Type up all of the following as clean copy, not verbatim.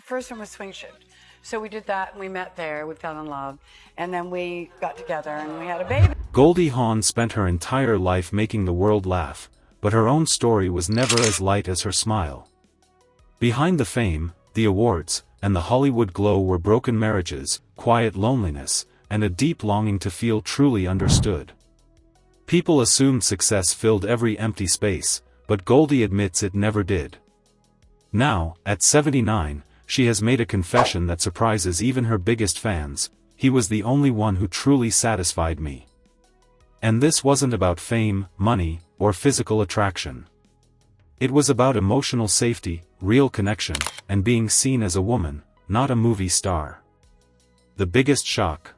first one was Swing Shift. So we did that, and we met there, we fell in love, and then we got together, and we had a baby. Goldie Hawn spent her entire life making the world laugh, but her own story was never as light as her smile. Behind the fame, the awards, and the Hollywood glow were broken marriages, quiet loneliness, and a deep longing to feel truly understood. People assumed success filled every empty space, but Goldie admits it never did. Now, at 79, she has made a confession that surprises even her biggest fans: "He was the only one who truly satisfied me." And this wasn't about fame, money, or physical attraction. It was about emotional safety, real connection, and being seen as a woman, not a movie star. The biggest shock.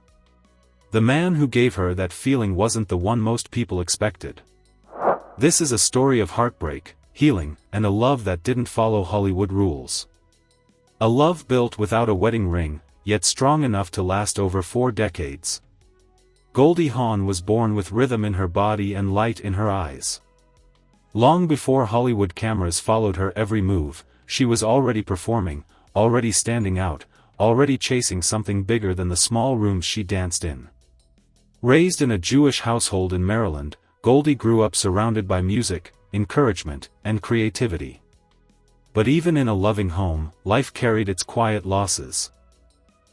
The man who gave her that feeling wasn't the one most people expected. This is a story of heartbreak, healing, and a love that didn't follow Hollywood rules. A love built without a wedding ring, yet strong enough to last over 4 decades. Goldie Hawn was born with rhythm in her body and light in her eyes. Long before Hollywood cameras followed her every move, she was already performing, already standing out, already chasing something bigger than the small rooms she danced in. Raised in a Jewish household in Maryland, Goldie grew up surrounded by music, encouragement, and creativity. But even in a loving home, life carried its quiet losses.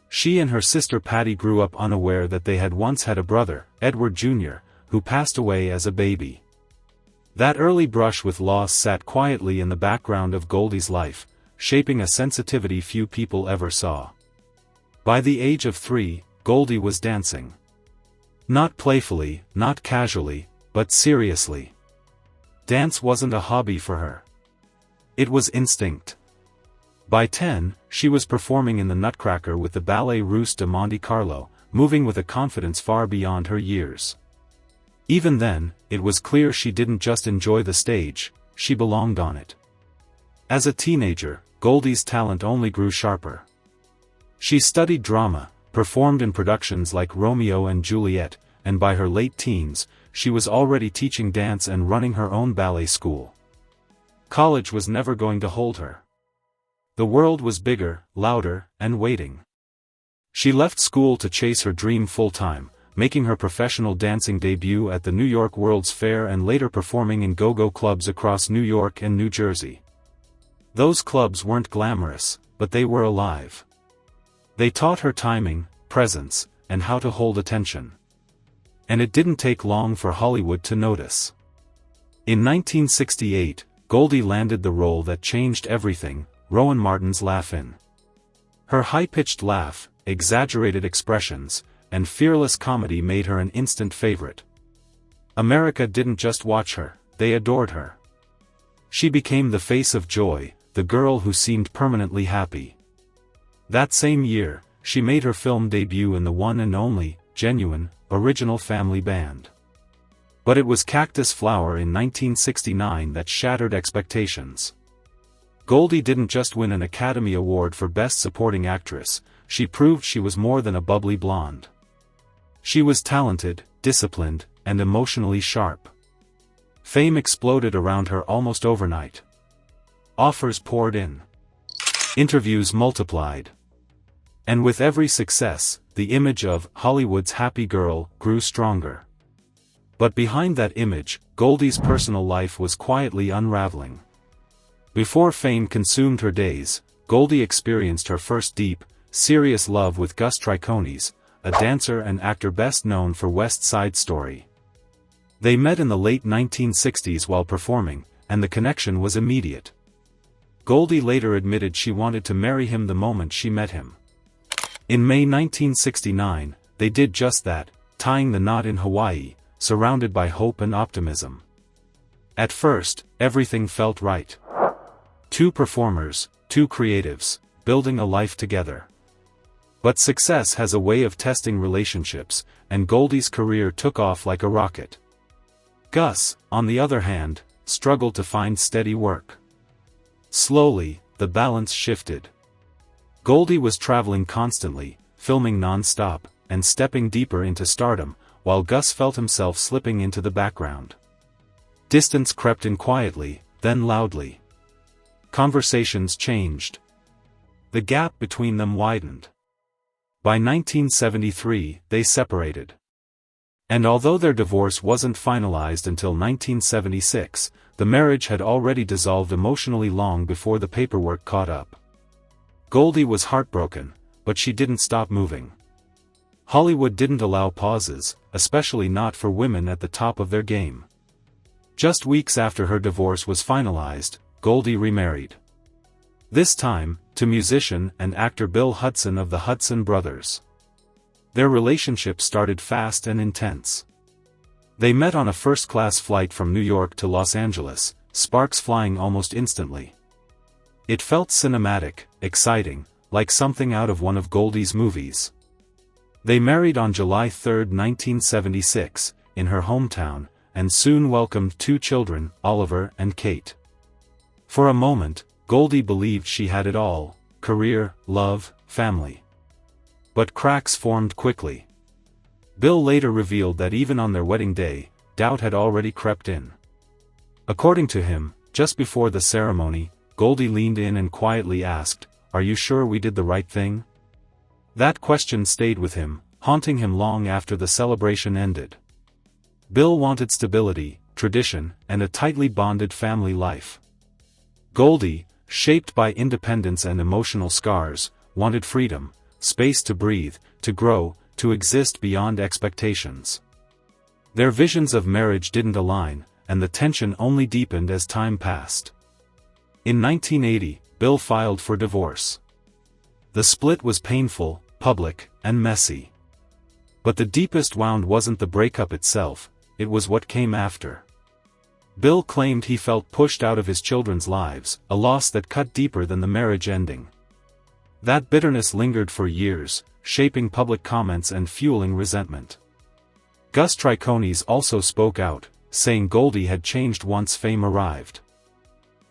She and her sister Patty grew up unaware that they had once had a brother, Edward Jr., who passed away as a baby. That early brush with loss sat quietly in the background of Goldie's life, shaping a sensitivity few people ever saw. By the age of 3, Goldie was dancing. Not playfully, not casually, but seriously. Dance wasn't a hobby for her. It was instinct. By 10, she was performing in the Nutcracker with the Ballet Russe de Monte Carlo, moving with a confidence far beyond her years. Even then, it was clear she didn't just enjoy the stage, she belonged on it. As a teenager, Goldie's talent only grew sharper. She studied drama, performed in productions like Romeo and Juliet, and by her late teens, she was already teaching dance and running her own ballet school. College was never going to hold her. The world was bigger, louder, and waiting. She left school to chase her dream full-time, making her professional dancing debut at the New York World's Fair and later performing in go-go clubs across New York and New Jersey. Those clubs weren't glamorous, but they were alive. They taught her timing, presence, and how to hold attention. And it didn't take long for Hollywood to notice. In 1968, Goldie landed the role that changed everything, Rowan Martin's Laugh-In. Her high-pitched laugh, exaggerated expressions, and fearless comedy made her an instant favorite. America didn't just watch her, they adored her. She became the face of joy, the girl who seemed permanently happy. That same year, she made her film debut in the one and only, genuine, original Family Band. But it was Cactus Flower in 1969 that shattered expectations. Goldie didn't just win an Academy Award for Best Supporting Actress, she proved she was more than a bubbly blonde. She was talented, disciplined, and emotionally sharp. Fame exploded around her almost overnight. Offers poured in. Interviews multiplied. And with every success, the image of Hollywood's happy girl grew stronger. But behind that image, Goldie's personal life was quietly unraveling. Before fame consumed her days, Goldie experienced her first deep, serious love with Gus Triconis, a dancer and actor best known for West Side Story. They met in the late 1960s while performing, and the connection was immediate. Goldie later admitted she wanted to marry him the moment she met him. In May 1969, they did just that, tying the knot in Hawaii, surrounded by hope and optimism. At first, everything felt right. 2 performers, 2 creatives, building a life together. But success has a way of testing relationships, and Goldie's career took off like a rocket. Gus, on the other hand, struggled to find steady work. Slowly, the balance shifted. Goldie was traveling constantly, filming non-stop, and stepping deeper into stardom, while Gus felt himself slipping into the background. Distance crept in quietly, then loudly. Conversations changed. the gap between them widened. By 1973, they separated. And although their divorce wasn't finalized until 1976, the marriage had already dissolved emotionally long before the paperwork caught up. Goldie was heartbroken, but she didn't stop moving. Hollywood didn't allow pauses, especially not for women at the top of their game. Just weeks after her divorce was finalized, Goldie remarried. This time, to musician and actor Bill Hudson of the Hudson Brothers. Their relationship started fast and intense. They met on a first-class flight from New York to Los Angeles, sparks flying almost instantly. It felt cinematic, exciting, like something out of one of Goldie's movies. They married on July 3, 1976, in her hometown, and soon welcomed 2 children, Oliver and Kate. For a moment, Goldie believed she had it all: career, love, family. But cracks formed quickly. Bill later revealed that even on their wedding day, doubt had already crept in. According to him, just before the ceremony, Goldie leaned in and quietly asked, "Are you sure we did the right thing?" That question stayed with him, haunting him long after the celebration ended. Bill wanted stability, tradition, and a tightly bonded family life. Goldie, shaped by independence and emotional scars, wanted freedom, space to breathe, to grow, to exist beyond expectations. Their visions of marriage didn't align, and the tension only deepened as time passed. In 1980, Bill filed for divorce. The split was painful, public, and messy. But the deepest wound wasn't the breakup itself, it was what came after. Bill claimed he felt pushed out of his children's lives, a loss that cut deeper than the marriage ending. That bitterness lingered for years, shaping public comments and fueling resentment. Gus Triconis also spoke out, saying Goldie had changed once fame arrived.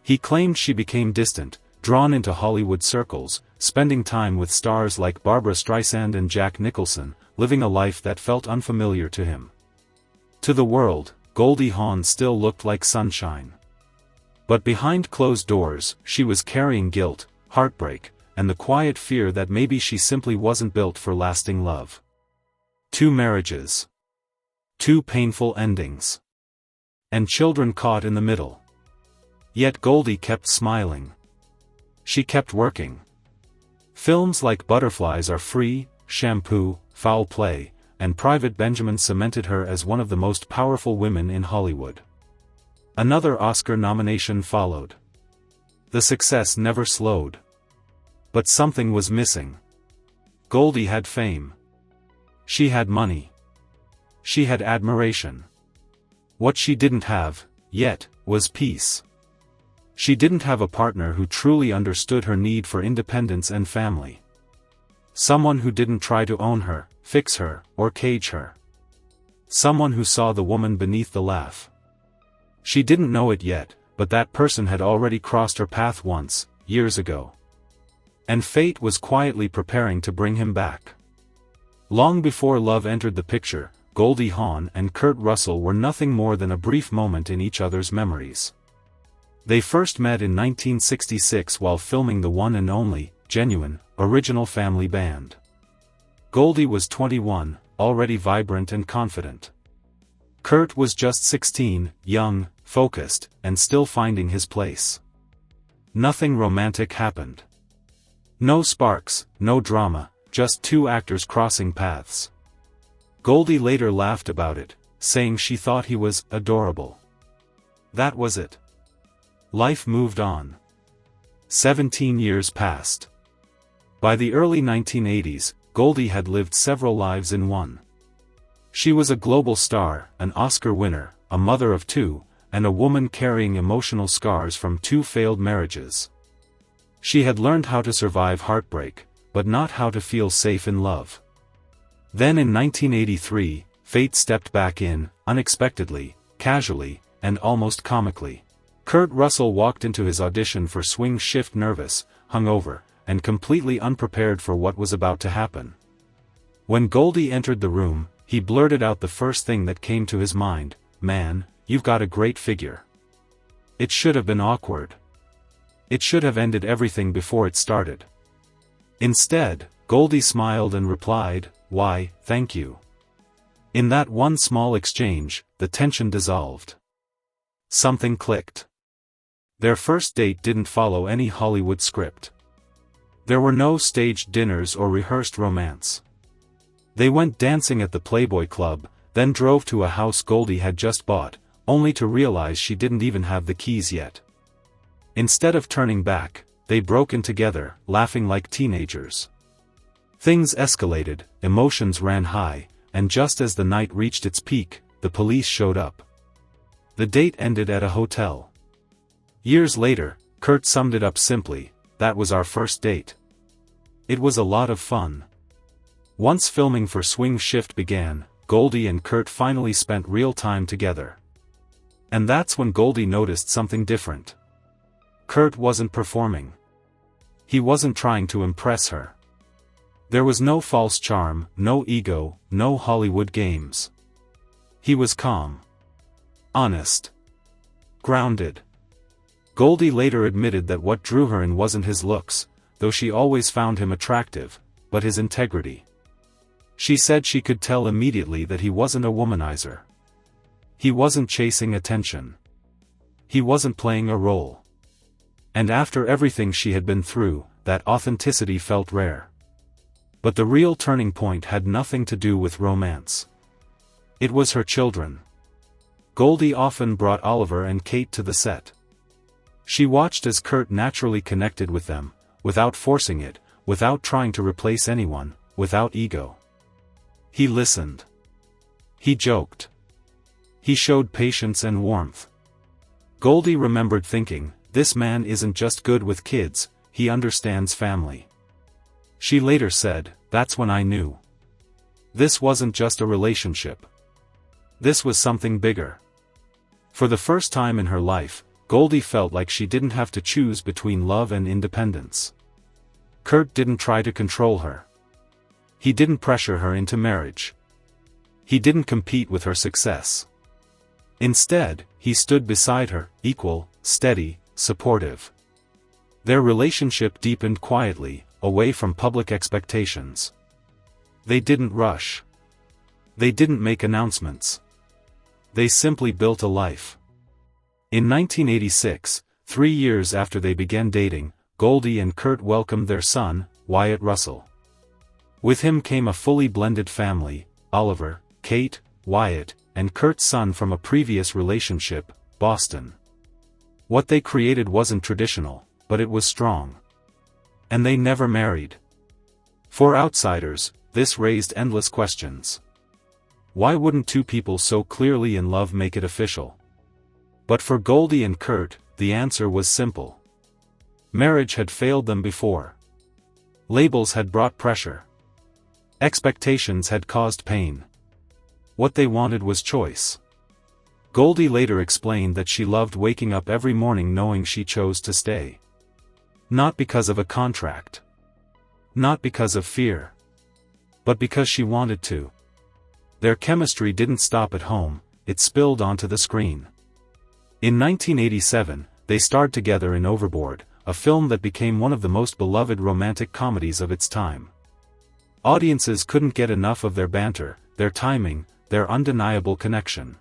He claimed she became distant, drawn into Hollywood circles, spending time with stars like Barbra Streisand and Jack Nicholson, living a life that felt unfamiliar to him. To the world, Goldie Hawn still looked like sunshine. But behind closed doors, she was carrying guilt, heartbreak, and the quiet fear that maybe she simply wasn't built for lasting love. 2 marriages. 2 painful endings. And children caught in the middle. Yet Goldie kept smiling. She kept working. Films like Butterflies Are Free, Shampoo, Foul Play, and Private Benjamin cemented her as one of the most powerful women in Hollywood. Another Oscar nomination followed. The success never slowed. But something was missing. Goldie had fame. She had money. She had admiration. What she didn't have, yet, was peace. She didn't have a partner who truly understood her need for independence and family. Someone who didn't try to own her, fix her, or cage her. Someone who saw the woman beneath the laugh. She didn't know it yet, but that person had already crossed her path once, years ago. And fate was quietly preparing to bring him back. Long before love entered the picture, Goldie Hawn and Kurt Russell were nothing more than a brief moment in each other's memories. They first met in 1966 while filming the one and only, genuine, original Family Band. Goldie was 21, already vibrant and confident. Kurt was just 16, young, focused, and still finding his place. Nothing romantic happened. No sparks, no drama, just 2 actors crossing paths. Goldie later laughed about it, saying she thought he was adorable. That was it. Life moved on. 17 years passed. By the early 1980s, Goldie had lived several lives in one. She was a global star, an Oscar winner, a mother of 2, and a woman carrying emotional scars from 2 failed marriages. She had learned how to survive heartbreak, but not how to feel safe in love. Then in 1983, fate stepped back in, unexpectedly, casually, and almost comically. Kurt Russell walked into his audition for Swing Shift nervous, hungover, and completely unprepared for what was about to happen. When Goldie entered the room, he blurted out the first thing that came to his mind: "Man, you've got a great figure." It should have been awkward. It should have ended everything before it started. Instead, Goldie smiled and replied, "Why, thank you." In that one small exchange, the tension dissolved. Something clicked. Their first date didn't follow any Hollywood script. There were no staged dinners or rehearsed romance. They went dancing at the Playboy Club, then drove to a house Goldie had just bought, only to realize she didn't even have the keys yet. Instead of turning back, they broke in together, laughing like teenagers. Things escalated, emotions ran high, and just as the night reached its peak, the police showed up. The date ended at a hotel. Years later, Kurt summed it up simply, "That was our first date. It was a lot of fun." Once filming for Swing Shift began, Goldie and Kurt finally spent real time together. And that's when Goldie noticed something different. Kurt wasn't performing. He wasn't trying to impress her. There was no false charm, no ego, no Hollywood games. He was calm. Honest. Grounded. Goldie later admitted that what drew her in wasn't his looks, though she always found him attractive, but his integrity. She said she could tell immediately that he wasn't a womanizer. He wasn't chasing attention. He wasn't playing a role. And after everything she had been through, that authenticity felt rare. But the real turning point had nothing to do with romance. It was her children. Goldie often brought Oliver and Kate to the set. She watched as Kurt naturally connected with them, without forcing it, without trying to replace anyone, without ego. He listened. He joked. He showed patience and warmth. Goldie remembered thinking, "This man isn't just good with kids, he understands family." She later said, "That's when I knew. This wasn't just a relationship. This was something bigger." For the first time in her life, Goldie felt like she didn't have to choose between love and independence. Kurt didn't try to control her. He didn't pressure her into marriage. He didn't compete with her success. Instead, he stood beside her, equal, steady, supportive. Their relationship deepened quietly, away from public expectations. They didn't rush. They didn't make announcements. They simply built a life. In 1986, 3 years after they began dating, Goldie and Kurt welcomed their son, Wyatt Russell. With him came a fully blended family: Oliver, Kate, Wyatt, and Kurt's son from a previous relationship, Boston. What they created wasn't traditional, but it was strong. And they never married. For outsiders, this raised endless questions. Why wouldn't two people so clearly in love make it official? But for Goldie and Kurt, the answer was simple. Marriage had failed them before. Labels had brought pressure. Expectations had caused pain. What they wanted was choice. Goldie later explained that she loved waking up every morning knowing she chose to stay. Not because of a contract. Not because of fear. But because she wanted to. Their chemistry didn't stop at home, it spilled onto the screen. In 1987, they starred together in Overboard, a film that became one of the most beloved romantic comedies of its time. Audiences couldn't get enough of their banter, their timing, their undeniable connection.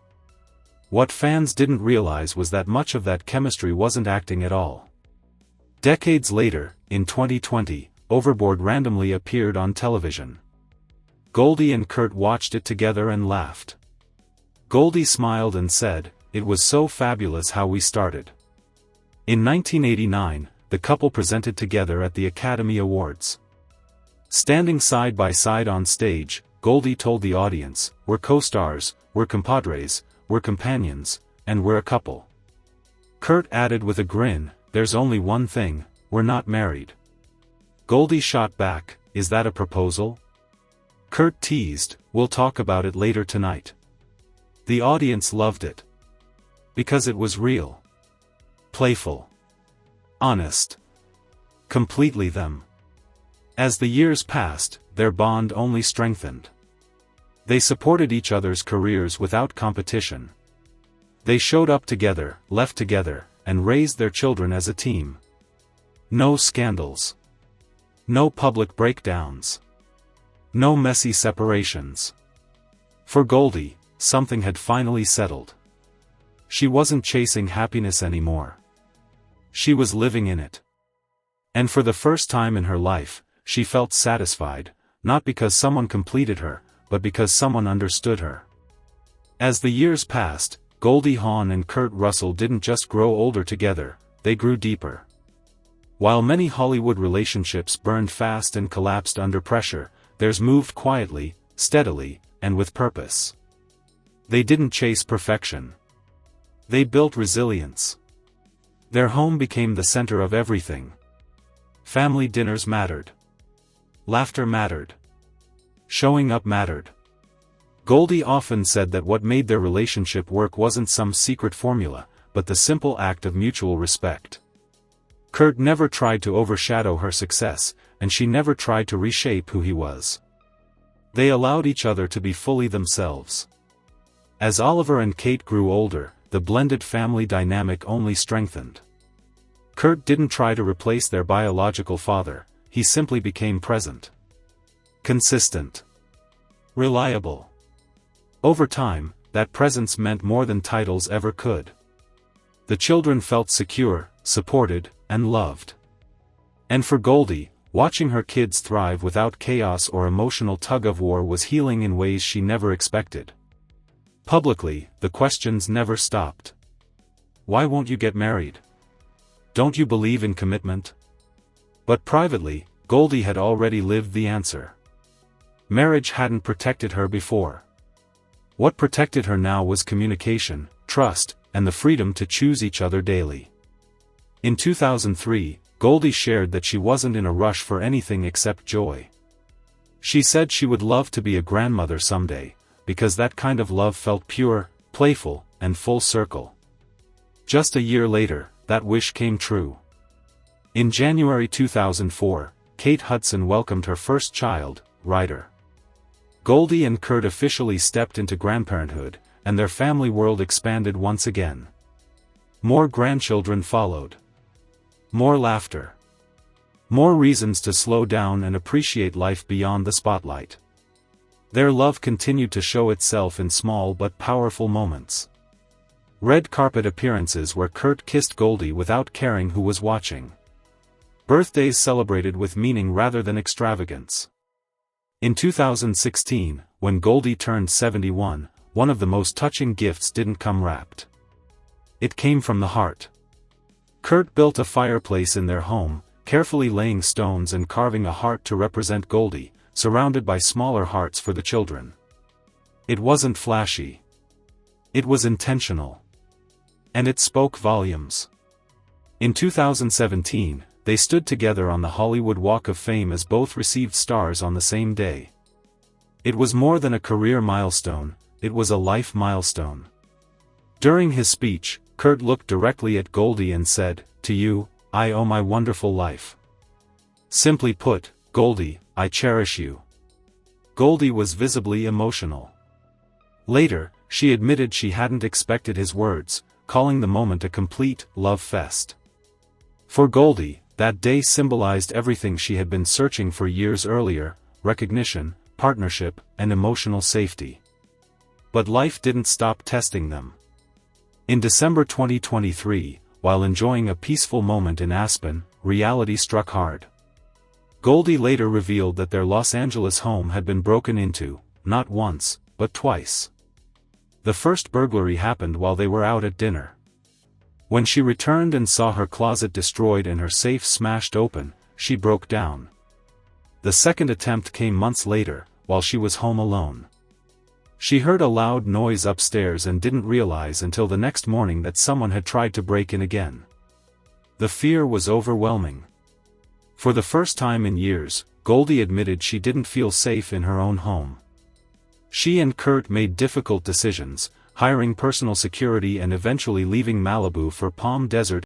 What fans didn't realize was that much of that chemistry wasn't acting at all. Decades later, in 2020, Overboard randomly appeared on television. Goldie and Kurt watched it together and laughed. Goldie smiled and said, "It was so fabulous how we started." In 1989, the couple presented together at the Academy Awards. Standing side by side on stage, Goldie told the audience, "We're co-stars, we're compadres, we're companions, and we're a couple." Kurt added with a grin, "There's only one thing, we're not married." Goldie shot back, "Is that a proposal?" Kurt teased, "We'll talk about it later tonight." The audience loved it. Because it was real. Playful. Honest. Completely them. As the years passed, their bond only strengthened. They supported each other's careers without competition. They showed up together, left together, and raised their children as a team. No scandals. No public breakdowns. No messy separations. For Goldie, something had finally settled. She wasn't chasing happiness anymore. She was living in it. And for the first time in her life, she felt satisfied, not because someone completed her, but because someone understood her. As the years passed, Goldie Hawn and Kurt Russell didn't just grow older together, they grew deeper. While many Hollywood relationships burned fast and collapsed under pressure, theirs moved quietly, steadily, and with purpose. They didn't chase perfection. They built resilience. Their home became the center of everything. Family dinners mattered. Laughter mattered. Showing up mattered. Goldie often said that what made their relationship work wasn't some secret formula, but the simple act of mutual respect. Kurt never tried to overshadow her success, and she never tried to reshape who he was. They allowed each other to be fully themselves. As Oliver and Kate grew older, the blended family dynamic only strengthened. Kurt didn't try to replace their biological father, he simply became present. Consistent. Reliable. Over time, that presence meant more than titles ever could. The children felt secure, supported, and loved. And for Goldie, watching her kids thrive without chaos or emotional tug-of-war was healing in ways she never expected. Publicly, the questions never stopped. Why won't you get married? Don't you believe in commitment? But privately, Goldie had already lived the answer. Marriage hadn't protected her before. What protected her now was communication, trust, and the freedom to choose each other daily. In 2003, Goldie shared that she wasn't in a rush for anything except joy. She said she would love to be a grandmother someday, because that kind of love felt pure, playful, and full circle. Just a year later, that wish came true. In January 2004, Kate Hudson welcomed her first child, Ryder. Goldie and Kurt officially stepped into grandparenthood, and their family world expanded once again. More grandchildren followed. More laughter. More reasons to slow down and appreciate life beyond the spotlight. Their love continued to show itself in small but powerful moments. Red carpet appearances where Kurt kissed Goldie without caring who was watching. Birthdays celebrated with meaning rather than extravagance. In 2016, when Goldie turned 71, one of the most touching gifts didn't come wrapped. It came from the heart. Kurt built a fireplace in their home, carefully laying stones and carving a heart to represent Goldie, surrounded by smaller hearts for the children. It wasn't flashy. It was intentional. And it spoke volumes. In 2017, they stood together on the Hollywood Walk of Fame as both received stars on the same day. It was more than a career milestone, it was a life milestone. During his speech, Kurt looked directly at Goldie and said, "To you, I owe my wonderful life. Simply put, Goldie, I cherish you." Goldie was visibly emotional. Later, she admitted she hadn't expected his words, calling the moment a complete love fest. For Goldie, that day symbolized everything she had been searching for years earlier: recognition, partnership, and emotional safety. But life didn't stop testing them. In December 2023, while enjoying a peaceful moment in Aspen, reality struck hard. Goldie later revealed that their Los Angeles home had been broken into, not once, but twice. The first burglary happened while they were out at dinner. When she returned and saw her closet destroyed and her safe smashed open, she broke down. The second attempt came months later, while she was home alone. She heard a loud noise upstairs and didn't realize until the next morning that someone had tried to break in again. The fear was overwhelming. For the first time in years, Goldie admitted she didn't feel safe in her own home. She and Kurt made difficult decisions, hiring personal security and eventually leaving Malibu for Palm Desert